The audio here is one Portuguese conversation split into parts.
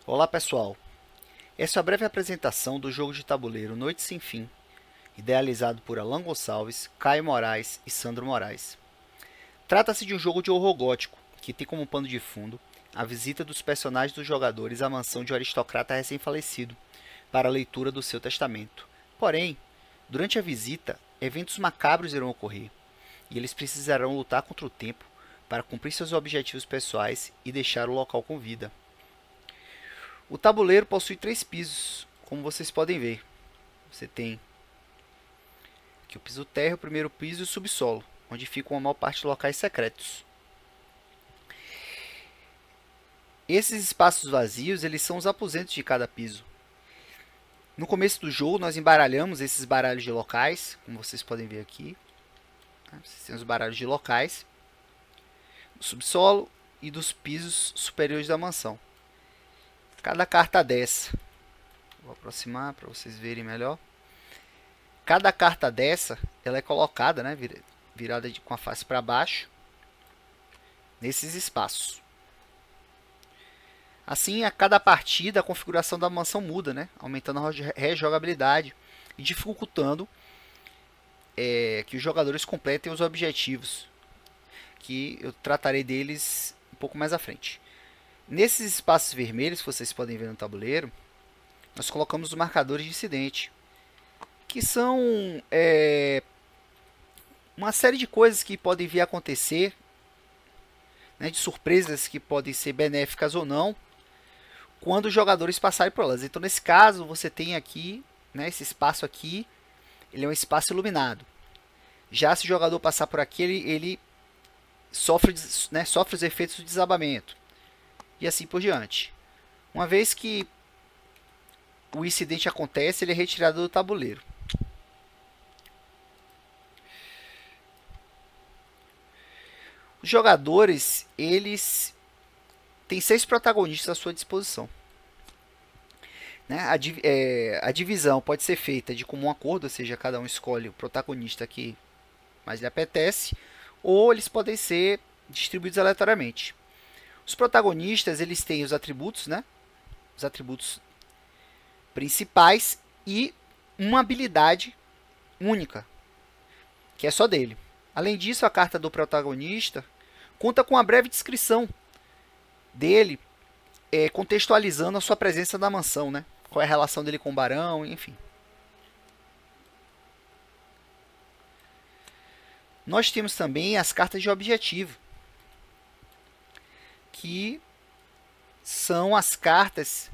Olá pessoal, essa é a breve apresentação do jogo de tabuleiro Noite Sem Fim, idealizado por Alan Gonçalves, Caio Moraes e Sandro Moraes. Trata-se de um jogo de horror gótico, que tem como pano de fundo a visita dos personagens dos jogadores à mansão de um aristocrata recém-falecido, para a leitura do seu testamento. Porém, durante a visita, eventos macabros irão ocorrer, e eles precisarão lutar contra o tempo para cumprir seus objetivos pessoais e deixar o local com vida. O tabuleiro possui 3 pisos, como vocês podem ver. Você tem aqui o piso terra, o primeiro piso e o subsolo, onde ficam a maior parte dos locais secretos. Esses espaços vazios, eles são os aposentos de cada piso. No começo do jogo, nós embaralhamos esses baralhos de locais, como vocês podem ver aqui. Vocês têm os baralhos de locais, do subsolo e dos pisos superiores da mansão. Cada carta dessa, vou aproximar para vocês verem melhor. Cada carta dessa, ela é colocada, né, virada com a face para baixo, nesses espaços. Assim, a cada partida, a configuração da mansão muda, né, aumentando a rejogabilidade e dificultando que os jogadores completem os objetivos, que eu tratarei deles um pouco mais à frente. Nesses espaços vermelhos que vocês podem ver no tabuleiro, nós colocamos os marcadores de incidente, que são uma série de coisas que podem vir a acontecer, né, de surpresas que podem ser benéficas ou não, quando os jogadores passarem por elas. Então, nesse caso, você tem aqui, né, esse espaço aqui, ele é um espaço iluminado. Já se o jogador passar por aqui, ele sofre os efeitos do desabamento. E assim por diante. Uma vez que o incidente acontece, ele é retirado do tabuleiro. Os jogadores, eles têm 6 protagonistas à sua disposição. Né? A divisão pode ser feita de comum acordo, ou seja, cada um escolhe o protagonista que mais lhe apetece, ou eles podem ser distribuídos aleatoriamente. Os protagonistas, eles têm os atributos, né? Os atributos principais e uma habilidade única, que é só dele. Além disso, a carta do protagonista conta com uma breve descrição dele, contextualizando a sua presença na mansão, né? Qual é a relação dele com o barão, enfim. Nós temos também as cartas de objetivo, que são as cartas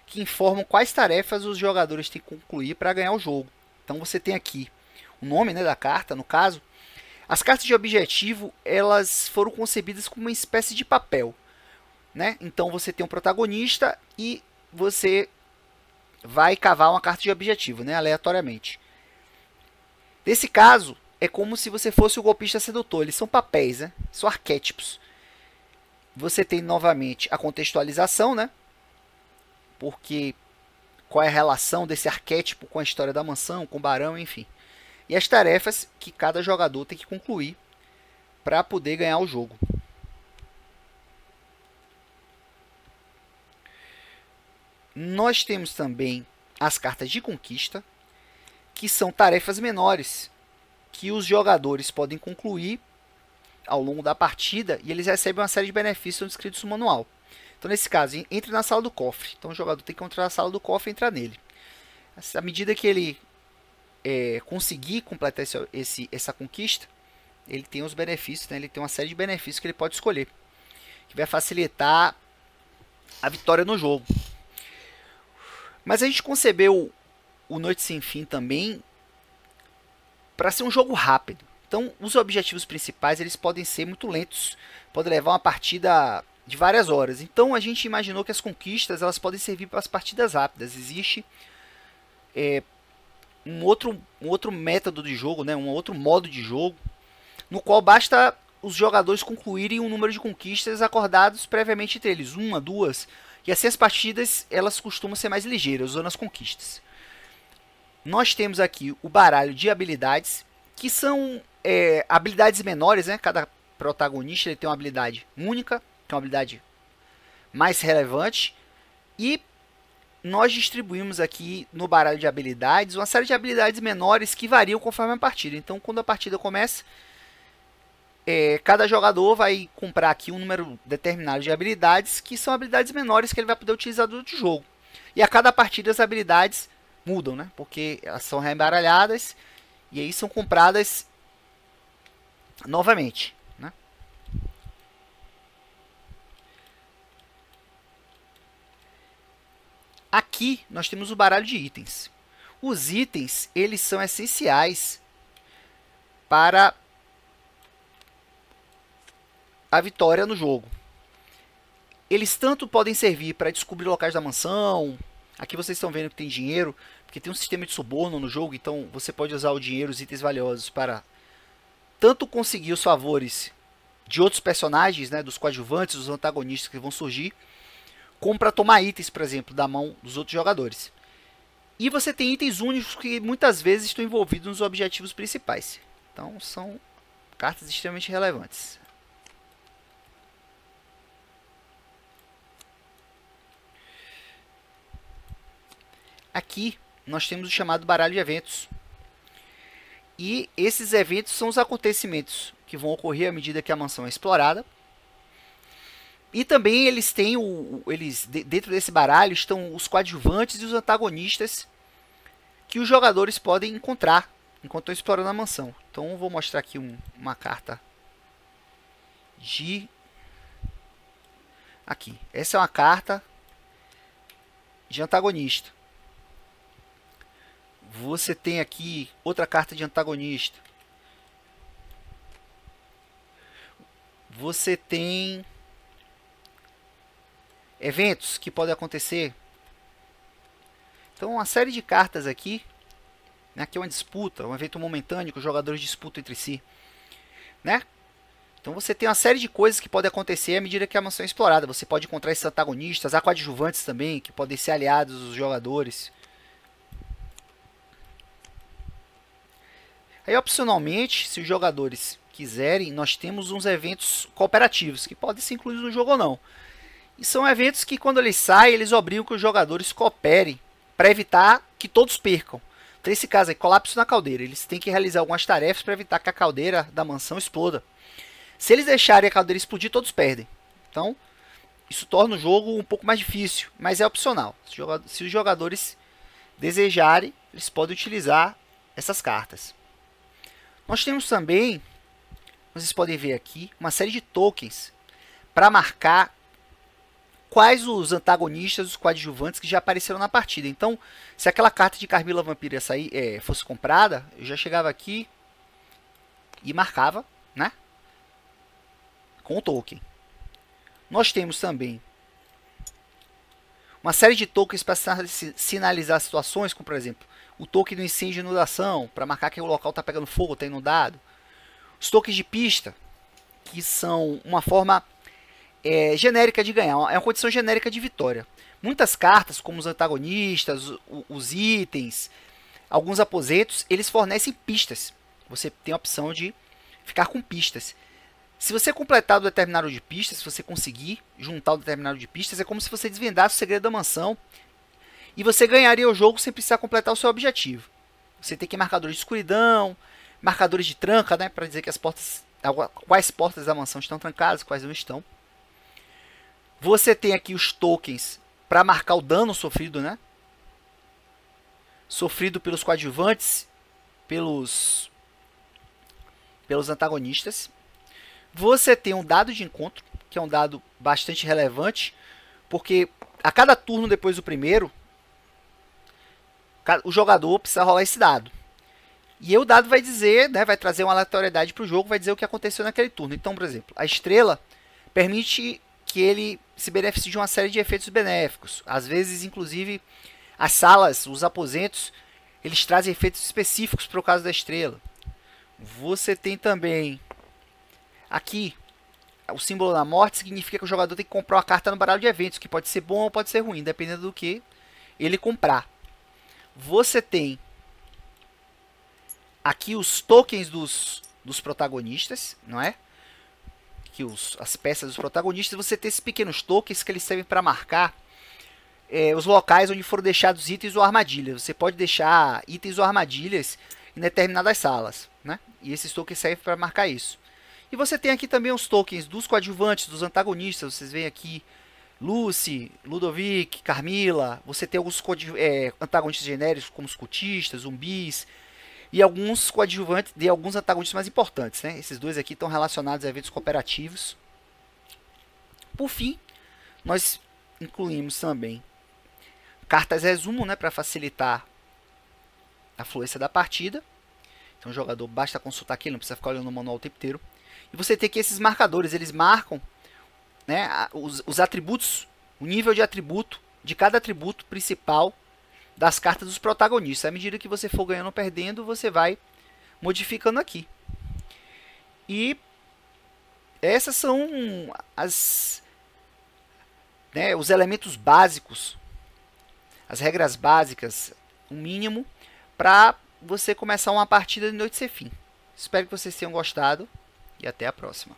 que informam quais tarefas os jogadores têm que concluir para ganhar o jogo. Então você tem aqui o nome, né, da carta, no caso. As cartas de objetivo, elas foram concebidas como uma espécie de papel, né? Então você tem um protagonista e você vai cavar uma carta de objetivo, né, aleatoriamente. Nesse caso, é como se você fosse o golpista sedutor. Eles são papéis, né? São arquétipos. Você tem novamente a contextualização, né? Porque qual é a relação desse arquétipo com a história da mansão, com o barão, enfim. E as tarefas que cada jogador tem que concluir para poder ganhar o jogo. Nós temos também as cartas de conquista, que são tarefas menores que os jogadores podem concluir ao longo da partida, e eles recebem uma série de benefícios descritos no manual. Então, nesse caso, entre na sala do cofre. Então, o jogador tem que entrar na sala do cofre e entrar nele. À medida que ele conseguir completar essa conquista, ele tem os benefícios, né? Ele tem uma série de benefícios que ele pode escolher, que vai facilitar a vitória no jogo. Mas a gente concebeu o Noite Sem Fim também para ser um jogo rápido. Então, os objetivos principais, eles podem ser muito lentos, podem levar uma partida de várias horas. Então, a gente imaginou que as conquistas, elas podem servir para as partidas rápidas. Existe um outro método de jogo, né, um outro modo de jogo, no qual basta os jogadores concluírem um número de conquistas acordados previamente entre eles, 1, 2, e assim as partidas, elas costumam ser mais ligeiras, usando as conquistas. Nós temos aqui o baralho de habilidades, que são habilidades menores, né? Cada protagonista ele tem uma habilidade única, que é uma habilidade mais relevante, E nós distribuímos aqui no baralho de habilidades uma série de habilidades menores que variam conforme a partida. Então, quando a partida começa, cada jogador vai comprar aqui um número determinado de habilidades, que são habilidades menores que ele vai poder utilizar durante o jogo. E a cada partida as habilidades mudam, né? Porque elas são reembaralhadas e aí são compradas novamente, né? Aqui nós temos o baralho de itens. Os itens, eles são essenciais para a vitória no jogo. Eles tanto podem servir para descobrir locais da mansão. Aqui vocês estão vendo que tem dinheiro, porque tem um sistema de suborno no jogo, então você pode usar o dinheiro, os itens valiosos, para tanto conseguir os favores de outros personagens, né, dos coadjuvantes, dos antagonistas que vão surgir, como para tomar itens, por exemplo, da mão dos outros jogadores. E você tem itens únicos que muitas vezes estão envolvidos nos objetivos principais. Então são cartas extremamente relevantes. Aqui nós temos o chamado baralho de eventos. E esses eventos são os acontecimentos que vão ocorrer à medida que a mansão é explorada. E também eles têm dentro desse baralho estão os coadjuvantes e os antagonistas que os jogadores podem encontrar enquanto estão explorando a mansão. Então eu vou mostrar aqui uma carta de... Aqui, essa é uma carta de antagonista. Você tem aqui outra carta de antagonista. Você tem eventos que podem acontecer. Então, uma série de cartas aqui. Aqui é uma disputa, um evento momentâneo que os jogadores disputam entre si, né? Então você tem uma série de coisas que podem acontecer à medida que a mansão é explorada. Você pode encontrar esses antagonistas, há coadjuvantes também, que podem ser aliados dos jogadores. Aí, opcionalmente, se os jogadores quiserem, nós temos uns eventos cooperativos, que podem ser incluídos no jogo ou não. E são eventos que, quando eles saem, eles obrigam que os jogadores cooperem para evitar que todos percam. Então, nesse caso aí, colapso na caldeira. Eles têm que realizar algumas tarefas para evitar que a caldeira da mansão exploda. Se eles deixarem a caldeira explodir, todos perdem. Então, isso torna o jogo um pouco mais difícil, mas é opcional. Se os jogadores desejarem, eles podem utilizar essas cartas. Nós temos também, vocês podem ver aqui, uma série de tokens para marcar quais os antagonistas, os coadjuvantes que já apareceram na partida. Então, se aquela carta de Carmila Vampira fosse comprada, eu já chegava aqui e marcava, né, com o token. Nós temos também uma série de tokens para sinalizar situações, como por exemplo, o token do incêndio e inundação, para marcar que o local está pegando fogo, está inundado. Os tokens de pista, que são uma forma genérica de ganhar, é uma condição genérica de vitória. Muitas cartas, como os antagonistas, os itens, alguns aposentos, eles fornecem pistas. Você tem a opção de ficar com pistas. Se você completar o determinado de pistas, se você conseguir juntar o determinado de pistas, é como se você desvendasse o segredo da mansão e você ganharia o jogo sem precisar completar o seu objetivo. Você tem aqui marcadores de escuridão, marcadores de tranca, né, para dizer que quais portas da mansão estão trancadas, quais não estão. Você tem aqui os tokens para marcar o dano sofrido, né? Sofrido pelos coadjuvantes, pelos antagonistas. Você tem um dado de encontro, que é um dado bastante relevante, porque a cada turno depois do primeiro, o jogador precisa rolar esse dado. E o dado vai dizer, né, vai trazer uma aleatoriedade para o jogo, vai dizer o que aconteceu naquele turno. Então, por exemplo, a estrela permite que ele se beneficie de uma série de efeitos benéficos. Às vezes, inclusive, as salas, os aposentos, eles trazem efeitos específicos para o caso da estrela. Você tem também aqui o símbolo da morte, significa que o jogador tem que comprar uma carta no baralho de eventos, que pode ser bom ou pode ser ruim, dependendo do que ele comprar. Você tem aqui os tokens dos protagonistas, não é? Aqui as peças dos protagonistas. Você tem esses pequenos tokens que eles servem para marcar os locais onde foram deixados itens ou armadilhas. Você pode deixar itens ou armadilhas em determinadas salas, né? E esses tokens servem para marcar isso. E você tem aqui também os tokens dos coadjuvantes, dos antagonistas. Vocês veem aqui Lucy, Ludovic, Carmilla. Você tem alguns antagonistas genéricos, como os cultistas, zumbis. E alguns coadjuvantes de alguns antagonistas mais importantes, né? Esses dois aqui estão relacionados a eventos cooperativos. Por fim, nós incluímos também cartas resumo, né, para facilitar a fluência da partida. Então o jogador basta consultar aqui, não precisa ficar olhando o manual o tempo inteiro. E você tem aqui esses marcadores, eles marcam, né, os atributos, o nível de atributo de cada atributo principal das cartas dos protagonistas. À medida que você for ganhando ou perdendo, você vai modificando aqui. E essas são os elementos básicos, as regras básicas, o mínimo, para você começar uma partida de Noite Sem Fim. Espero que vocês tenham gostado e até a próxima.